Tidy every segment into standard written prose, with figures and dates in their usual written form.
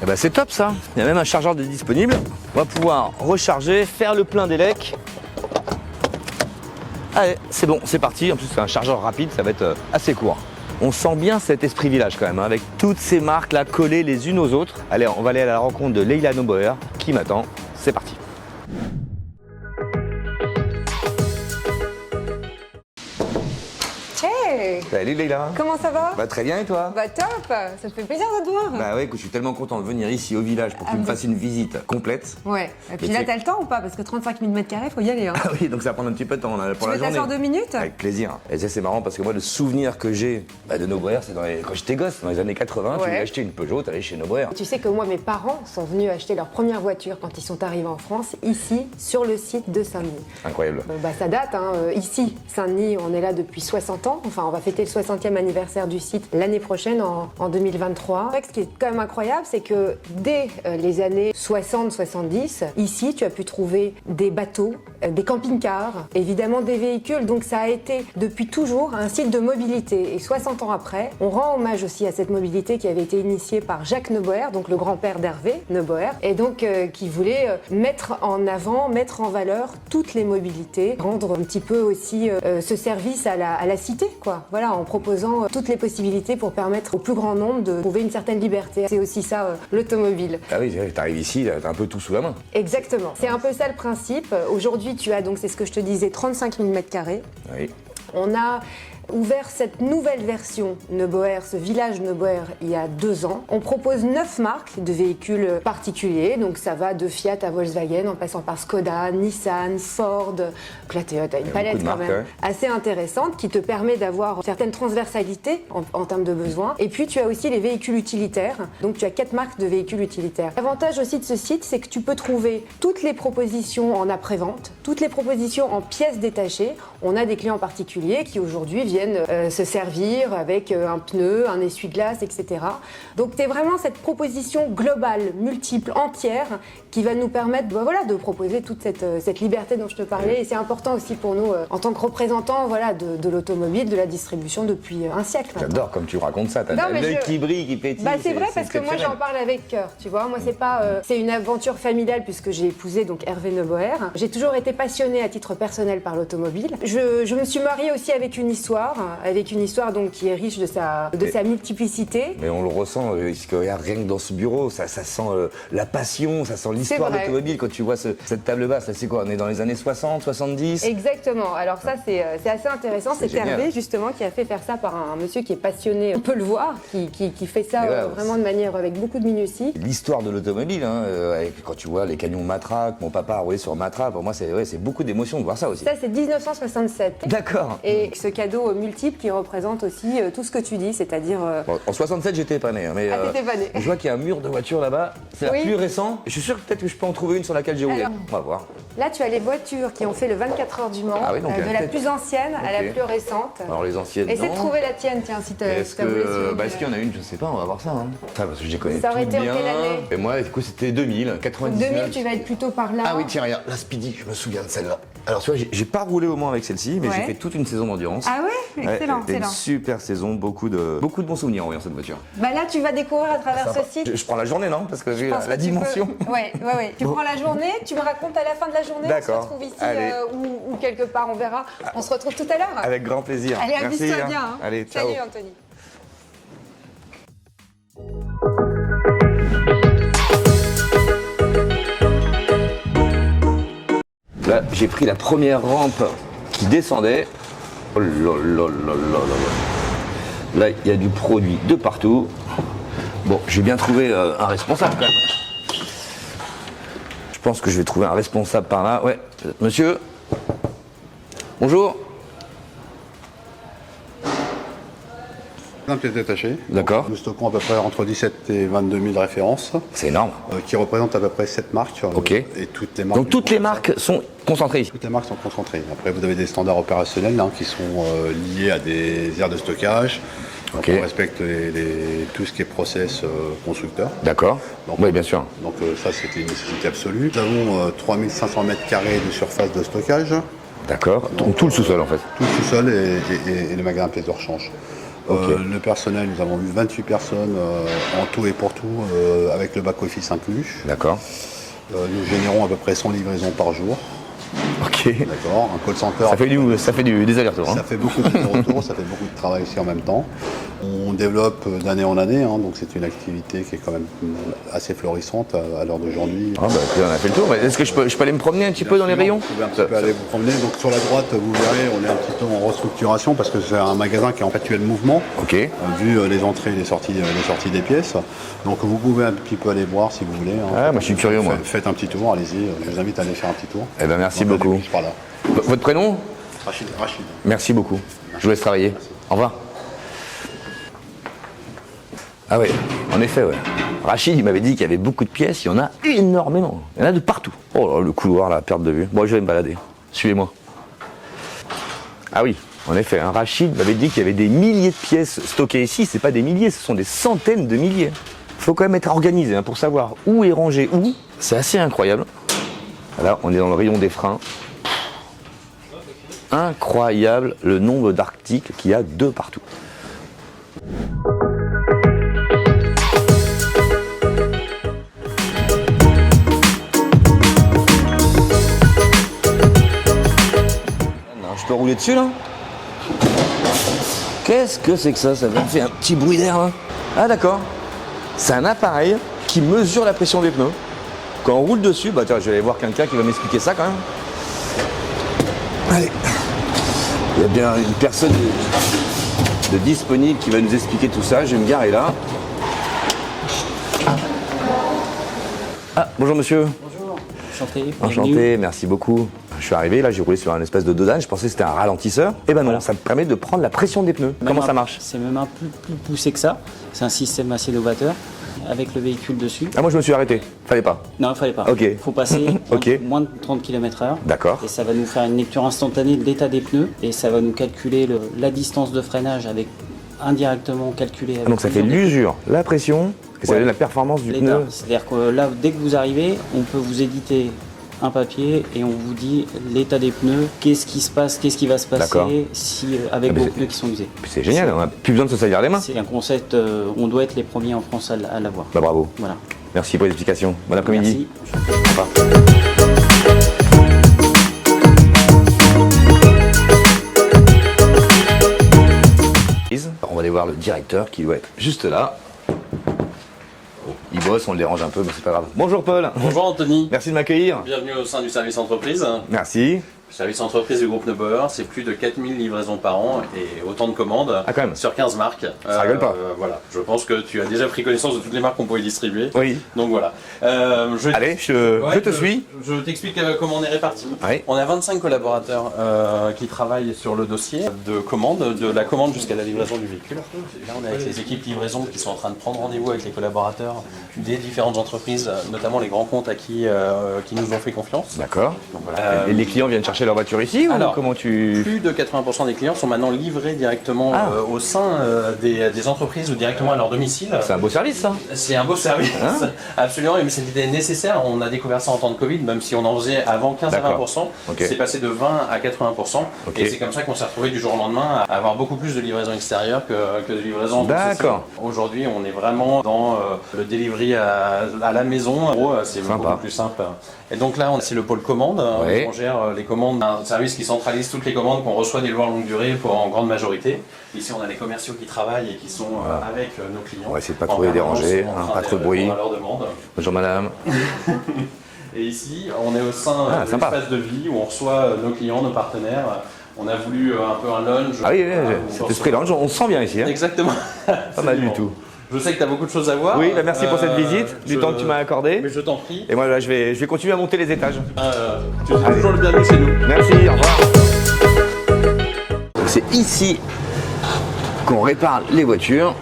bah c'est top ça. Il y a même un chargeur de disponible. On va pouvoir recharger, faire le plein d'élec. Allez, c'est bon, c'est parti. En plus, c'est un chargeur rapide, ça va être assez court. On sent bien cet esprit village quand même, hein, avec toutes ces marques là collées les unes aux autres. Allez, on va aller à la rencontre de Leila Noboer qui m'attend. C'est parti. Hey! Salut Leila. Comment ça va? Bah très bien et toi? Bah top! Ça me fait plaisir de te voir. Bah ouais, écoute, je suis tellement content de venir ici au village pour que tu me fasses une visite complète. Ouais. Et puis Mais là, c'est- t'as le temps ou pas? Parce que 35 000 m², faut y aller. Hein. Ah oui, donc ça va prendre un petit peu de temps là, pour Tu la veux journée. t'asseoir 2 minutes? Avec plaisir. Et ça c'est marrant parce que moi le souvenir que j'ai de Noboer, c'est quand j'étais gosse, dans les années 80, tu Ouais. voulais acheter une Peugeot, t'allais chez Noboer. Tu sais que moi, mes parents sont venus acheter leur première voiture quand ils sont arrivés en France, ici, sur le site de Saint-Denis. Incroyable. Bon, bah ça date, hein. Ici, Saint-Denis, on est là depuis 60 ans. Enfin, on va fêter le 60e anniversaire du site l'année prochaine, en 2023. Ce qui est quand même incroyable, c'est que dès les années 60-70, ici, tu as pu trouver des bateaux, des camping-cars, évidemment des véhicules. Donc ça a été depuis toujours un site de mobilité. Et 60 ans après, on rend hommage aussi à cette mobilité qui avait été initiée par Jacques Noboer, donc le grand-père d'Hervé Noboer, et donc qui voulait mettre en avant, mettre en valeur toutes les mobilités, rendre un petit peu aussi ce service à la cité, quoi. Voilà, en proposant toutes les possibilités pour permettre au plus grand nombre de trouver une certaine liberté. C'est aussi ça, l'automobile. Ah oui, t'arrives ici, t'as un peu tout sous la main. Exactement. C'est un peu ça le principe. Aujourd'hui, tu as donc, c'est ce que je te disais, 35 000 m². Oui. On a ouvert cette nouvelle version Noboer, ce village Noboer, il y a 2 ans. On propose 9 marques de véhicules particuliers, donc ça va de Fiat à Volkswagen en passant par Skoda, Nissan, Ford. Donc là, t'as une palette de quand marques, même ouais. assez intéressante qui te permet d'avoir une certaine transversalité en termes de besoins. Et puis tu as aussi les véhicules utilitaires, donc tu as 4 marques de véhicules utilitaires. L'avantage aussi de ce site, c'est que tu peux trouver toutes les propositions en après-vente, toutes les propositions en pièces détachées. On a des clients particuliers qui aujourd'hui viennent se servir avec un pneu, un essuie-glace, etc. Donc tu as vraiment cette proposition globale, multiple, entière, qui va nous permettre de proposer toute cette liberté dont je te parlais. Et c'est important aussi pour nous, en tant que représentants de l'automobile, de la distribution depuis un siècle maintenant. J'adore comme tu racontes ça, t'as Non, mais l'œil je- qui brille, qui pétille. C'est vrai parce que moi j'en parle avec cœur, tu vois. Moi c'est pas, c'est une aventure familiale puisque j'ai épousé donc Hervé Noboer. J'ai toujours été passionnée à titre personnel par l'automobile. Je me suis mariée aussi avec une histoire donc qui est riche de sa multiplicité. Mais on le ressent, parce que regarde, rien que dans ce bureau, ça sent la passion, ça sent l'histoire de vrai. l'automobile. Quand tu vois cette table basse, là c'est quoi? On est dans les années 60, 70? Exactement. Alors ça c'est assez intéressant. C'est C'est génial. Hervé justement qui a fait faire ça par un monsieur qui est passionné. On peut le voir, qui fait ça Et ouais, vraiment de manière avec beaucoup de minutie. L'histoire de l'automobile, hein, quand tu vois les camions Matra, mon papa a roulé sur Matra, pour moi c'est beaucoup d'émotion de voir ça aussi. Ça c'est 1967. D'accord. Et ce cadeau multiple qui représente aussi tout ce que tu dis, c'est-à-dire... Bon, en 67 j'étais pas né, hein, mais t'étais pas né. je vois qu'il y a un mur de voiture là-bas, c'est Oui. la plus récent. Je suis sûr que peut-être que je peux en trouver une sur laquelle j'ai roulé. Alors. On va voir. Là, tu as les voitures qui ont fait le 24 heures du Mans, Ah oui, donc, de la peut-être. plus ancienne à la Ok. plus récente. Alors les anciennes, Essaie non. de trouver la tienne, tiens, si t'as Est-ce voulu que, est-ce qu'il y en a une, je sais pas, on va voir ça. Hein. Ça, parce que je les connais Ça aurait toutes été en bien. quelle année? Et moi, du coup, c'était 2000, 99. 2000, tu vas être plutôt par là. Ah oui, tiens, regarde, la Speedy, je me souviens de celle-là. Alors tu vois, j'ai pas roulé au Mans avec celle-ci, mais Ouais. j'ai fait toute une saison d'endurance. Ah ouais? Excellent, c'était une excellent. super saison, beaucoup de bons souvenirs en voyant cette voiture. Bah là, tu vas découvrir à travers Sympa. ce site. Je prends la journée, non? Parce que j'ai Je pense la que tu dimension. peux- Ouais. Tu prends la journée, tu me racontes à la fin de la journée, on se D'accord. retrouve ici Allez. ou quelque part, on verra. On se retrouve tout à l'heure. Avec grand plaisir. Allez, Merci. amuse-toi hein. bien. Hein. Allez, ciao. Salut Anthony. Là, j'ai pris la première rampe qui descendait. Oh là là là là là. Là, il y a du produit de partout. Bon, j'ai bien trouvé un responsable quand même. Je pense que je vais trouver un responsable par là. Ouais, monsieur. Bonjour. Un pièce détachée. D'accord. Nous stockons à peu près entre 17 et 22 000 références, C'est énorme. qui représentent à peu près 7 marques. Ok. Et toutes les marques. Donc toutes les marques sont concentrées ici. Toutes les marques sont concentrées. Après, vous avez des standards opérationnels qui sont liés à des aires de stockage. Donc, Ok. on respecte tout ce qui est process constructeur. D'accord. Donc, Oui, bien sûr. Donc ça, c'était une nécessité absolue. Nous avons 3500 m² de surface de stockage, D'accord. Donc tout le sous-sol en fait. tout le sous-sol et les magasins pièces de rechange. Le personnel, nous avons eu 28 personnes en tout et pour tout, avec le back-office inclus. D'accord. Nous générons à peu près 100 livraisons par jour. Ok. D'accord. Un call center. Ça fait des allers-retours. Ça fait beaucoup de retours, ça fait beaucoup de travail ici en même temps. On développe d'année en année, donc c'est une activité qui est quand même assez florissante à l'heure d'aujourd'hui. Ah bah, on a fait le tour. Est-ce que je peux aller me promener un petit peu dans les rayons? Vous pouvez un petit peu aller vous promener. Donc sur la droite, vous verrez, on est un petit peu en restructuration parce que c'est un magasin qui est en perpétuel mouvement. Ok. Vu les entrées et les sorties des pièces. Donc vous pouvez un petit peu aller voir si vous voulez. Ah, moi je suis curieux, moi. Faites un petit tour, allez-y. Je vous invite à aller faire un petit tour. Eh ben merci beaucoup. Par là. Votre prénom? Rachid. Merci beaucoup. Je vous laisse travailler. Au revoir. Ah ouais, en effet, ouais. Rachid, il m'avait dit qu'il y avait beaucoup de pièces, il y en a énormément. Il y en a de partout. Oh là, le couloir, la perte de vue. Bon, je vais me balader. Suivez-moi. Ah oui, en effet, Rachid m'avait dit qu'il y avait des milliers de pièces stockées ici. C'est pas des milliers, ce sont des centaines de milliers. Il faut quand même être organisé pour savoir où est rangé où. C'est assez incroyable. Là, on est dans le rayon des freins. Incroyable le nombre d'articles qu'il y a de partout. Je peux rouler dessus là? Qu'est-ce que c'est que ça? Ça me fait un petit bruit d'air là. Ah d'accord. C'est un appareil qui mesure la pression des pneus. Quand on roule dessus, bah tiens, je vais aller voir quelqu'un qui va m'expliquer ça quand même. Allez. Il y a bien une personne de disponible qui va nous expliquer tout ça. Je vais me garer là. Ah, bonjour monsieur. Bonjour, enchanté. Enchanté, merci beaucoup. Je suis arrivé, là j'ai roulé sur un espèce de dodane, je pensais que c'était un ralentisseur. Eh ben non, Voilà. ça me permet de prendre la pression des pneus. Comment ça marche? C'est même un peu plus poussé que ça. C'est un système assez novateur avec le véhicule dessus. Ah moi je me suis arrêté, fallait pas. Non, il fallait pas. Ok. Il faut passer Ok. moins de 30 km/h. D'accord. Et ça va nous faire une lecture instantanée de l'état des pneus et ça va nous calculer la distance de freinage avec indirectement calculé. Avec Ah, donc ça fait l'usure, la pression, et ça Ouais. donne la performance du l'état. pneu. C'est-à-dire que là, dès que vous arrivez, on peut vous éditer un papier et on vous dit l'état des pneus, qu'est-ce qui se passe, qu'est-ce qui va se D'accord. passer si, avec Ah, mais vos c'est- pneus qui sont usés. Puis c'est génial, on n'a plus besoin de se salir les mains. C'est un concept, on doit être les premiers en France à l'avoir. Bah bravo. Voilà. Merci pour l'explication. Bon après-midi. Merci. Au revoir. On va aller voir le directeur qui doit être juste là. Il bosse, on le dérange un peu, mais c'est pas grave. Bonjour Paul. Bonjour Anthony, Merci de m'accueillir. bienvenue au sein du service entreprise. Merci. Le service entreprise du groupe Neubauer, c'est plus de 4000 livraisons par an et autant de commandes Ah, quand même. sur 15 marques. Ça rigole pas. Voilà, je pense que tu as déjà pris connaissance de toutes les marques qu'on pouvait distribuer. Oui. Donc voilà. Allez, je te suis. Je t'explique comment on est répartis. Oui. On a 25 collaborateurs qui travaillent sur le dossier de commande, de la commande jusqu'à la livraison du véhicule. Là, on est avec les équipes livraison qui sont en train de prendre rendez-vous avec les collaborateurs des différentes entreprises, notamment les grands comptes à qui nous ont fait confiance. D'accord. Donc voilà. Et les clients viennent chercher leur voiture ici Alors, ou comment tu... Plus de 80% des clients sont maintenant livrés directement Ah. au sein des entreprises ou directement à leur domicile. C'est un beau service ça. C'est un beau service, Hein absolument, mais c'était nécessaire. On a découvert ça en temps de Covid, même si on en faisait avant 15 à 20%. Ok. C'est passé de 20 à 80%. Ok. Et c'est comme ça qu'on s'est retrouvé du jour au lendemain à avoir beaucoup plus de livraisons extérieures que de livraisons en D'accord. possession. Aujourd'hui, on est vraiment dans le delivery à la maison. En gros, c'est Sympa. beaucoup plus simple. Et donc là, c'est le pôle commande. Ouais. On gère les commandes, un service qui centralise toutes les commandes qu'on reçoit des lois longue durée en grande majorité. Ici, on a les commerciaux qui travaillent et qui sont avec nos clients. On va essayer de pas En trop les permanence, déranger, en hein, train pas trop de bruit. répondre à leurs demandes. Bonjour madame. Et ici, on est au sein Ah, de sympa. l'espace de vie où on reçoit nos clients, nos partenaires. On a voulu un peu un lounge. Ah oui, où cet on esprit lounge, on se sent bien ici. Hein. Exactement. Pas mal du tout. Je sais que tu as beaucoup de choses à voir. Oui, bah merci pour cette visite, du temps que tu m'as accordé. Mais je t'en prie. Et moi là, je vais continuer à monter les étages. Tu es toujours le bienvenu chez nous. Merci, au revoir. C'est ici qu'on répare les voitures.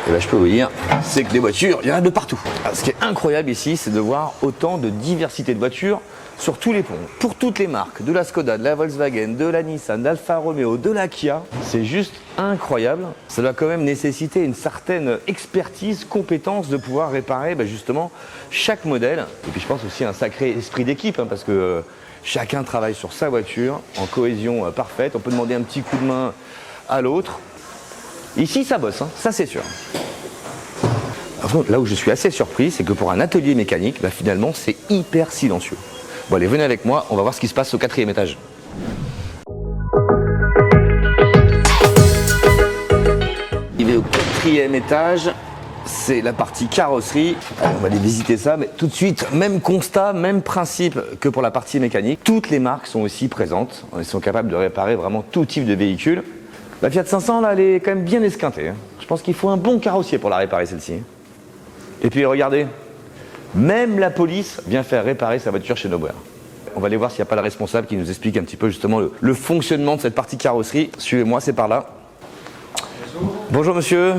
Et ben, je peux vous dire, c'est que des voitures, il y en a de partout. Alors, ce qui est incroyable ici, c'est de voir autant de diversité de voitures sur tous les ponts, pour toutes les marques, de la Skoda, de la Volkswagen, de la Nissan, d'Alfa Romeo, de la Kia. C'est juste incroyable. Ça doit quand même nécessiter une certaine expertise, compétence de pouvoir réparer justement chaque modèle. Et puis je pense aussi un sacré esprit d'équipe, hein, parce que chacun travaille sur sa voiture en cohésion parfaite. On peut demander un petit coup de main à l'autre. Ici, ça bosse, hein, ça c'est sûr. Par contre, là où je suis assez surpris, c'est que pour un atelier mécanique, bah, finalement, c'est hyper silencieux. Bon, allez, venez avec moi, on va voir ce qui se passe au 4e étage. Arrivé au 4e étage, c'est la partie carrosserie. Allez, on va aller visiter ça, mais tout de suite, même constat, même principe que pour la partie mécanique. Toutes les marques sont aussi présentes. Elles sont capables de réparer vraiment tout type de véhicule. La Fiat 500, là, elle est quand même bien esquintée, hein. Je pense qu'il faut un bon carrossier pour la réparer, celle-ci. Et puis, regardez, même la police vient faire réparer sa voiture chez Nobwer. On va aller voir s'il n'y a pas le responsable qui nous explique un petit peu justement le fonctionnement de cette partie carrosserie. Suivez-moi, c'est par là. Bonjour. Bonjour monsieur,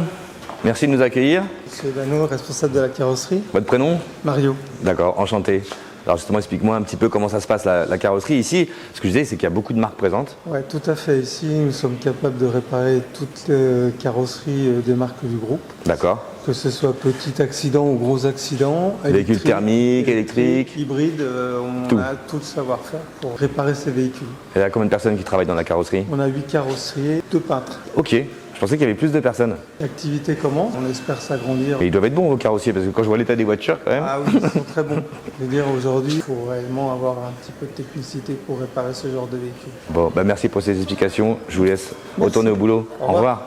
merci de nous accueillir. Monsieur Vano, responsable de la carrosserie. Votre prénom? Mario. D'accord, enchanté. Alors justement, explique-moi un petit peu comment ça se passe la carrosserie ici. Ce que je disais, c'est qu'il y a beaucoup de marques présentes. Oui, tout à fait. Ici, nous sommes capables de réparer toutes les carrosseries des marques du groupe. D'accord. Que ce soit petit accident ou gros accident. Véhicules thermiques, électriques. Hybrides, on Tout. a tout le savoir-faire pour réparer ces véhicules. Et il y a combien de personnes qui travaillent dans la carrosserie? On a 8 carrossiers, 2 peintres. Ok, je pensais qu'il y avait plus de personnes. L'activité commence, on espère s'agrandir. Et ils doivent être bons vos carrossiers, parce que quand je vois l'état des voitures quand même. Ah oui, ils sont très bons. Je veux dire, aujourd'hui, il faut réellement avoir un petit peu de technicité pour réparer ce genre de véhicule. Bon, bah merci pour ces explications. Je vous laisse retourner au boulot. Au Au revoir. revoir.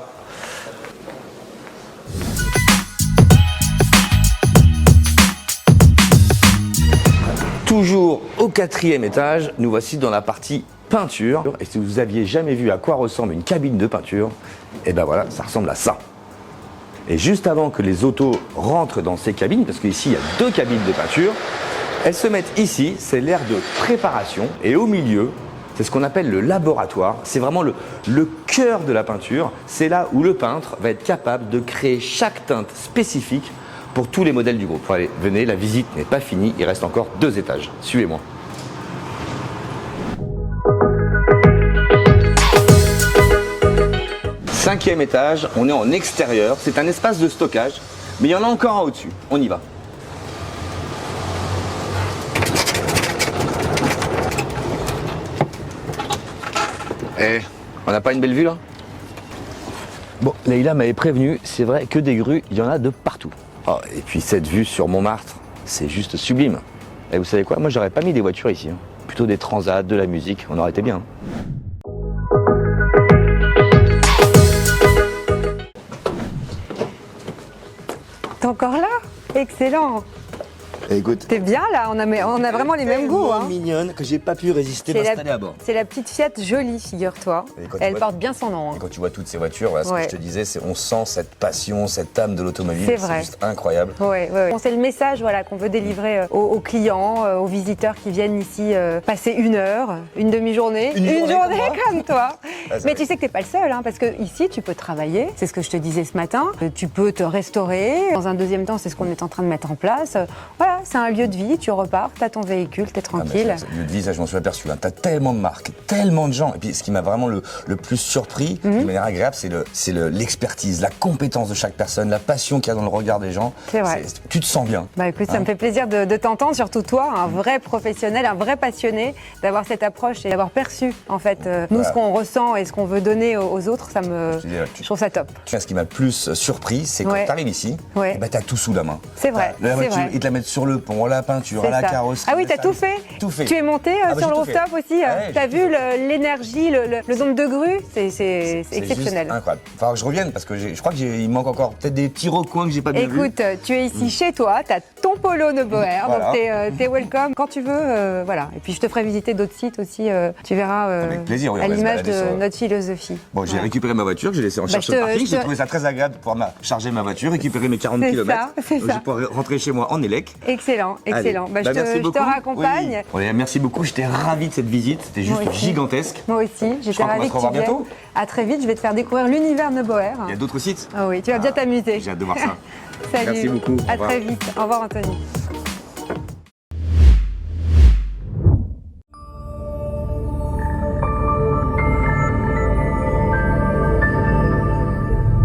Toujours au 4e étage, nous voici dans la partie peinture. Et si vous aviez jamais vu à quoi ressemble une cabine de peinture, et ben voilà, ça ressemble à ça. Et juste avant que les autos rentrent dans ces cabines, parce qu'ici il y a 2 cabines de peinture, elles se mettent ici, c'est l'aire de préparation. Et au milieu, c'est ce qu'on appelle le laboratoire. C'est vraiment le cœur de la peinture. C'est là où le peintre va être capable de créer chaque teinte spécifique pour tous les modèles du groupe. Allez, venez, la visite n'est pas finie, il reste encore 2 étages. Suivez-moi. Cinquième étage, on est en extérieur, c'est un espace de stockage, mais il y en a encore un au-dessus. On y va. Eh, on n'a pas une belle vue là? Bon, Leïla m'avait prévenu, c'est vrai que des grues, il y en a de partout. Oh, et puis cette vue sur Montmartre, c'est juste sublime. Et vous savez quoi, moi j'aurais pas mis des voitures ici, hein. Plutôt des transats, de la musique, on aurait été bien. T'es encore là? Excellent. Écoute, T'es bien là, on a vraiment les mêmes goûts. Hein. Mignonne que j'ai pas pu résister C'est d'installer à bord. C'est la petite Fiat jolie, figure-toi. Et quand tu Elle vois- porte bien son nom. Hein. Et quand tu vois toutes ces voitures, voilà, ce Ouais. que je te disais, c'est on sent cette passion, cette âme de l'automobile. C'est vrai. juste incroyable. Ouais. Bon, c'est le message voilà, qu'on veut délivrer aux clients, aux visiteurs qui viennent ici passer 1 heure, une demi-journée, Une journée comme toi. Ah, c'est Mais vrai. tu sais que t'es pas le seul, hein, parce que ici tu peux travailler, c'est ce que je te disais ce matin, tu peux te restaurer. Dans un deuxième temps, c'est ce qu'on est en train de mettre en place. Voilà, c'est un lieu de vie, tu repars, t'as ton véhicule, t'es Ah, mais tranquille. le visa, je m'en suis aperçu. Hein. T'as tellement de marques, tellement de gens. Et puis, ce qui m'a vraiment le plus surpris, Mhm. de manière agréable, c'est l'expertise, la compétence de chaque personne, la passion qu'il y a dans le regard des gens. C'est vrai. Tu te sens bien. Bah écoute, ça me fait plaisir de t'entendre, surtout toi, un vrai professionnel, un vrai passionné, d'avoir cette approche et d'avoir perçu en fait nous Voilà. ce qu'on ressent et ce qu'on veut donner aux autres, je trouve ça top. Tu vois, ce qui m'a le plus surpris, c'est quand Ouais. tu arrives ici, Ouais. eh ben, t'as tout sous la main. C'est vrai, La c'est voiture, vrai. ils te la mettent sur le pont, la peinture, C'est la ça. carrosserie. Ah oui, le t'as tout salon. fait. Tout fait. Tu es monté Ah bah, sur le j'ai tout rooftop fait. aussi. Ouais, T'as j'ai vu tout fait. l'énergie, le nombre de grues, c'est C'est exceptionnel. juste incroyable. Il va falloir que je revienne parce que je crois qu'il manque encore peut-être des petits recoins que j'ai pas bien vus. Écoute, tu es ici chez toi, tu as ton polo Nobwer, Voilà. donc t'es welcome quand tu veux. Voilà. Et puis je te ferai visiter d'autres sites aussi, tu verras Avec plaisir, oui, on à va se l'image de balader sur- notre philosophie. Bon, j'ai Voilà. récupéré ma voiture, j'ai laissé en Bah, cherche je te- de parking. je J'ai te- trouvé ça très agréable de pouvoir charger ma voiture, récupérer mes 40 C'est km. ça, c'est Je ça. vais pouvoir rentrer chez moi en élec. Excellent, Allez. excellent. Bah, Merci je beaucoup. te raccompagne. Oui. Ouais, merci beaucoup, j'étais ravi de cette visite, c'était juste Moi aussi. gigantesque. Moi aussi, j'étais crois qu'on va ravie se que tu revoir viennes. bientôt. À très vite, je vais te faire découvrir l'univers Nobwer. Il y a d'autres sites. Ah oui, tu vas bien t'amuser. J'ai hâte de voir ça. Salut. Merci beaucoup, au À revoir. très vite. Au revoir Anthony.